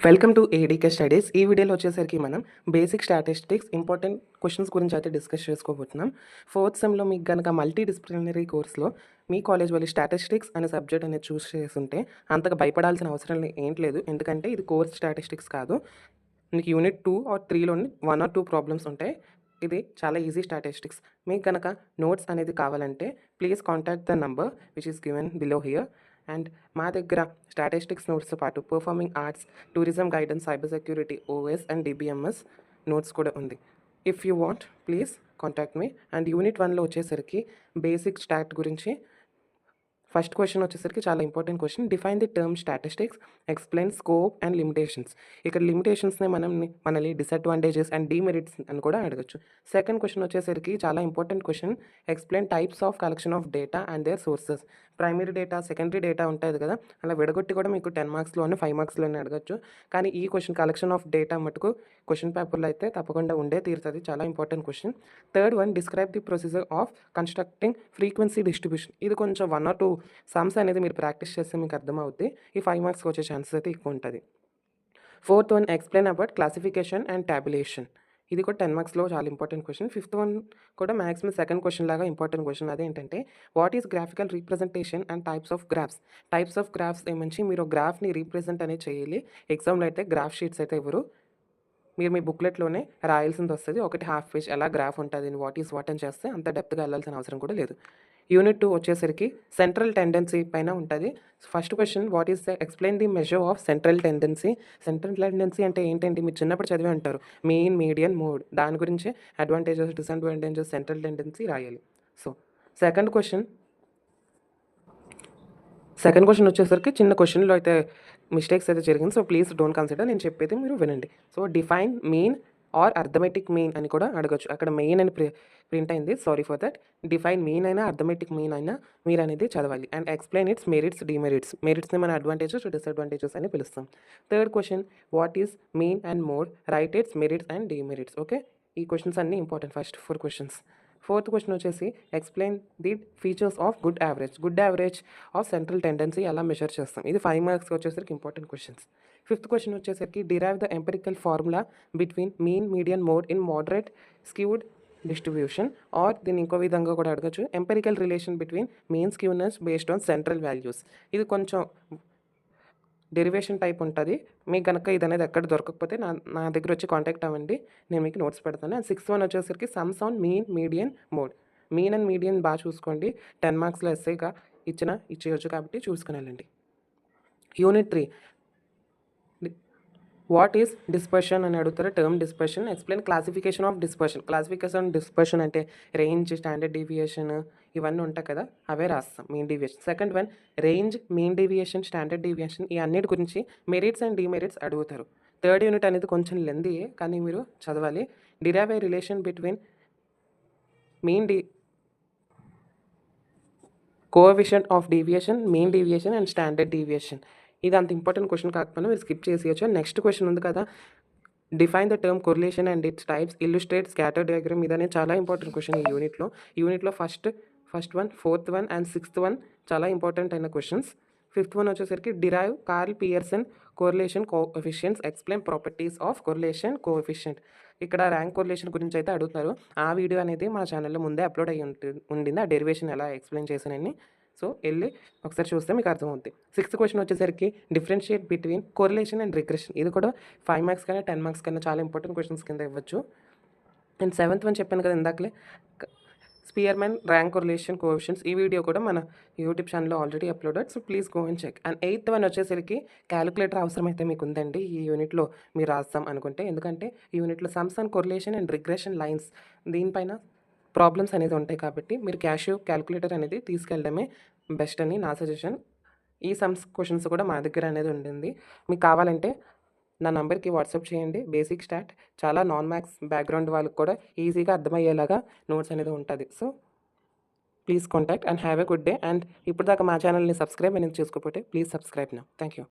Welcome to ADK studies. ఈ వీడియోలో వచ్చేసరికి మనం బేసిక్ స్టాటిస్టిక్స్ ఇంపార్టెంట్ క్వశ్చన్స్ గురించి అయితే డిస్కస్ చేసుకోబోతున్నాం. ఫోర్త్ సెమ్లో మీకు కనుక మల్టీ డిసిప్లినరీ కోర్స్లో మీ కాలేజ్ వాళ్ళు స్టాటిస్టిక్స్ అనే సబ్జెక్ట్ అనేది చూస్ చేస్తుంటే అంతగా భయపడాల్సిన అవసరం ఏంటి లేదు. ఎందుకంటే ఇది కోర్స్ స్టాటిస్టిక్స్ కాదు. మీకు యూనిట్ 2 ఆర్ 3లోని 1 ఆర్ 2 ప్రాబ్లమ్స్ ఉంటాయి. ఇది చాలా ఈజీ స్టాటిస్టిక్స్. మీకు కనుక నోట్స్ అనేది కావాలంటే please contact the number which is given below here. And మా దగ్గర స్టాటిస్టిక్స్ నోట్స్తో పాటు performing arts, tourism guidance, cyber security, OS and DBMS notes కూడా ఉంది. If you want please contact me. And unit 1లో వచ్చేసరికి బేసిక్ స్టాట్ గురించి first question వచ్చేసరికి చాలా important question. Define the term statistics, explain scope and limitations. ఇక్కడ లిమిటేషన్స్నే మనల్ని డిసడ్వాంటేజెస్ అండ్ డిమెరిట్స్ అని కూడా అడగచ్చు. సెకండ్ క్వశ్చన్ వచ్చేసరికి చాలా important question. Explain types of collection of data and their sources. Primary data, secondary data ఉంటుంది కదా, అలా విడగొట్టి కూడా మీకు 10 మార్క్స్లోనే 5 మార్క్స్లోనే అడగచ్చు. కానీ ఈ క్వశ్చన్ కలెక్షన్ ఆఫ్ డేటా మటుకు క్వశ్చన్ పేపర్లో అయితే తప్పకుండా ఉండే తీరుతుంది. చాలా important question. Third one, describe the procedure of constructing frequency distribution. ఇది కొంచెం 1 or 2 సమ్స్ అనేది మీరు ప్రాక్టీస్ చేస్తే మీకు అర్థమవుతుంది. ఈ 5 మార్క్స్కి వచ్చే ఛాన్సెస్ అయితే ఎక్కువ ఉంటుంది. Fourth one, explain about classification and tabulation. ఇది కూడా 10 మార్క్స్లో చాలా ఇంపార్టెంట్ క్వశ్చన్. ఫిఫ్త్ వన్ కూడా మ్యాక్సిమం సెకండ్ క్వశ్చన్ లాగా ఇంపార్టెంట్ క్వశ్చన్. అదేంటంటే what is graphical representation and types of graphs. Types of graphs ఏమంచి మీరు గ్రాఫ్ని రీప్రజెంట్ అనేది చేయాలి. ఎగ్జామ్లో అయితే గ్రాఫ్ షీట్స్ అయితే ఎవరు మీరు మీ బుక్లెట్లోనే రాయాల్సింది వస్తుంది. ఒకటి హాఫ్ పేజ్ ఎలా గ్రాఫ్ ఉంటుంది, వాట్ ఈస్ వాట్ అని చేస్తే అంత డెప్త్గా వెళ్ళాల్సిన అవసరం కూడా లేదు. యూనిట్ 2 వచ్చేసరికి సెంట్రల్ టెండెన్సీ పైన ఉంటుంది. First question, what is the explain the measure of central tendency. Central tendency అంటే ఏంటంటే మీరు చిన్నప్పుడు చదివి ఉంటారు, మీన్, మీడియన్, మోడ్. దాని గురించి అడ్వాంటేజెస్, డిసడ్వాంటేజెస్, సెంట్రల్ టెండెన్సీ రాయాలి. సో సెకండ్ క్వశ్చన్ వచ్చేసరికి చిన్న క్వశ్చన్లో అయితే మిస్టేక్స్ అయితే జరిగింది. సో ప్లీజ్ డోంట్ కన్సిడర్, నేను చెప్పేది మీరు వినండి. So define mean or arithmetic mean అని కూడా అడగచ్చు. అక్కడ మెయిన్ అని ప్రింట్ అయింది, sorry for that. Define mean అయినా అర్థమెటిక్ మీన్ అయినా మీరు అనేది చదవాలి. And explain its merits, demerits. మెరిట్స్ని మన అడ్వాంటేజెస్, డిసడ్వాంటేజెస్ అని పిలుస్తాం. Third question, what is mean and mode, write its merits and demerits. Okay, ఈ క్వశ్చన్స్ అన్నీ important, first 4 questions. Fourth question వచ్చేసి explain the features of good average of central tendency ఎలా measure చేస్తాం. ఇది 5 మార్క్స్కి వచ్చేసరికి ఇంపార్టెంట్ క్వశ్చన్స్. ఫిఫ్త్ క్వశ్చన్ వచ్చేసరికి derive the empirical formula between mean, median, mode in moderate skewed distribution. Or దీన్ని ఇంకో విధంగా కూడా అడగచ్చు, empirical relation between mean skewness based on central values. ఇది కొంచెం డెరివేషన్ టైప్ ఉంటుంది. మీకు కనుక ఇది అనేది ఎక్కడ దొరకకపోతే నా దగ్గర వచ్చి కాంటాక్ట్ అవ్వండి, నేను మీకు నోట్స్ పెడతాను. అండ్ 6th వన్ వచ్చేసరికి sums on mean, median, mode. Mean and median బాగా చూసుకోండి, 10 మార్క్స్లో ఎస్ఐగా ఇచ్చేయచ్చు కాబట్టి చూసుకుని వెళ్ళండి. యూనిట్ 3, వాట్ ఈస్ డిస్పర్షన్ అని అడుగుతారు. Term dispersion, explain classification of dispersion. Dispersion అంటే రేంజ్, స్టాండర్డ్ డీవియేషన్ ఇవన్నీ ఉంటాయి కదా, అవే రాస్తాం. Mean deviation. Second one, range, mean deviation, standard deviation ఈ అన్నిటి గురించి మెరిట్స్ అండ్ డిమెరిట్స్ అడుగుతారు. థర్డ్ యూనిట్ అనేది కొంచెం లెందీయే కానీ మీరు చదవాలి. Derive A relation between mean coefficient of deviation, mean deviation and standard deviation. ఇది అంత ఇంపార్టెంట్ క్వశ్చన్ కాకపోయినా మీరు స్కిప్ చేసేయచ్చు. నెక్స్ట్ క్వశ్చన్ ఉంది కదా, define the term correlation and its types, illustrate scatter diagram. ఇదనే చాలా ఇంపార్టెంట్ క్వశ్చన్ ఈ యూనిట్లో first one, fourth one and 6th one చాలా ఇంపార్టెంట్ అయిన క్వశ్చన్స్. 5th వన్ వచ్చేసరికి derive Karl Pearson correlation coefficients, explain properties of correlation coefficient. ఇక్కడ rank correlation గురించి అయితే అడుగుతున్నారు. ఆ వీడియో అనేది మా ఛానల్లో ముందే అప్లోడ్ అయ్యి ఉండింది, ఆ డెరివేషన్ ఎలా ఎక్స్ప్లెయిన్ చేశానని. సో వెళ్ళి ఒకసారి చూస్తే మీకు అర్థమవుతుంది. 6th క్వశ్చన్ వచ్చేసరికి differentiate between correlation and regression. ఇది కూడా 5 మార్క్స్ కన్నా 10 మార్క్స్ కన్నా చాలా ఇంపార్టెంట్ క్వశ్చన్స్ కింద ఇవ్వచ్చు. అండ్ 7th వన్ చెప్పాను కదా ఇందాకలే, స్పియర్మన్ ర్యాంక్ కోరిలేషన్ కోఎఫిషియంట్స్. ఈ వీడియో కూడా మన యూట్యూబ్ ఛానల్లో already uploaded, so please go and check. And 8th one వచ్చేసరికి క్యాలిక్యులేటర్ అవసరం అయితే మీకు ఉందండి ఈ యూనిట్లో మీరు రాస్తాం అనుకుంటే. ఎందుకంటే ఈ యూనిట్లో sums and correlation and regression lines దీనిపైన ప్రాబ్లమ్స్ అనేది ఉంటాయి కాబట్టి మీరు క్యాలిక్యులేటర్ అనేది తీసుకెళ్ళడమే బెస్ట్ అని నా సజెషన్. ఈ సమ్స్ క్వశ్చన్స్ కూడా మా దగ్గర అనేది ఉంటుంది. మీకు కావాలంటే నా నంబర్కి వాట్సాప్ చేయండి. బేసిక్ స్టాట్ చాలా నాన్ మ్యాథ్స్ బ్యాక్గ్రౌండ్ వాళ్ళకి కూడా ఈజీగా అర్థమయ్యేలాగా నోట్స్ అనేది ఉంటుంది. So please contact and have a good day. And ఇప్పుడు దాకా మా ఛానల్ని సబ్స్క్రైబ్ అనేది చేసుకోకపోతే ప్లీజ్ సబ్స్క్రైబ్ నా. Thank you.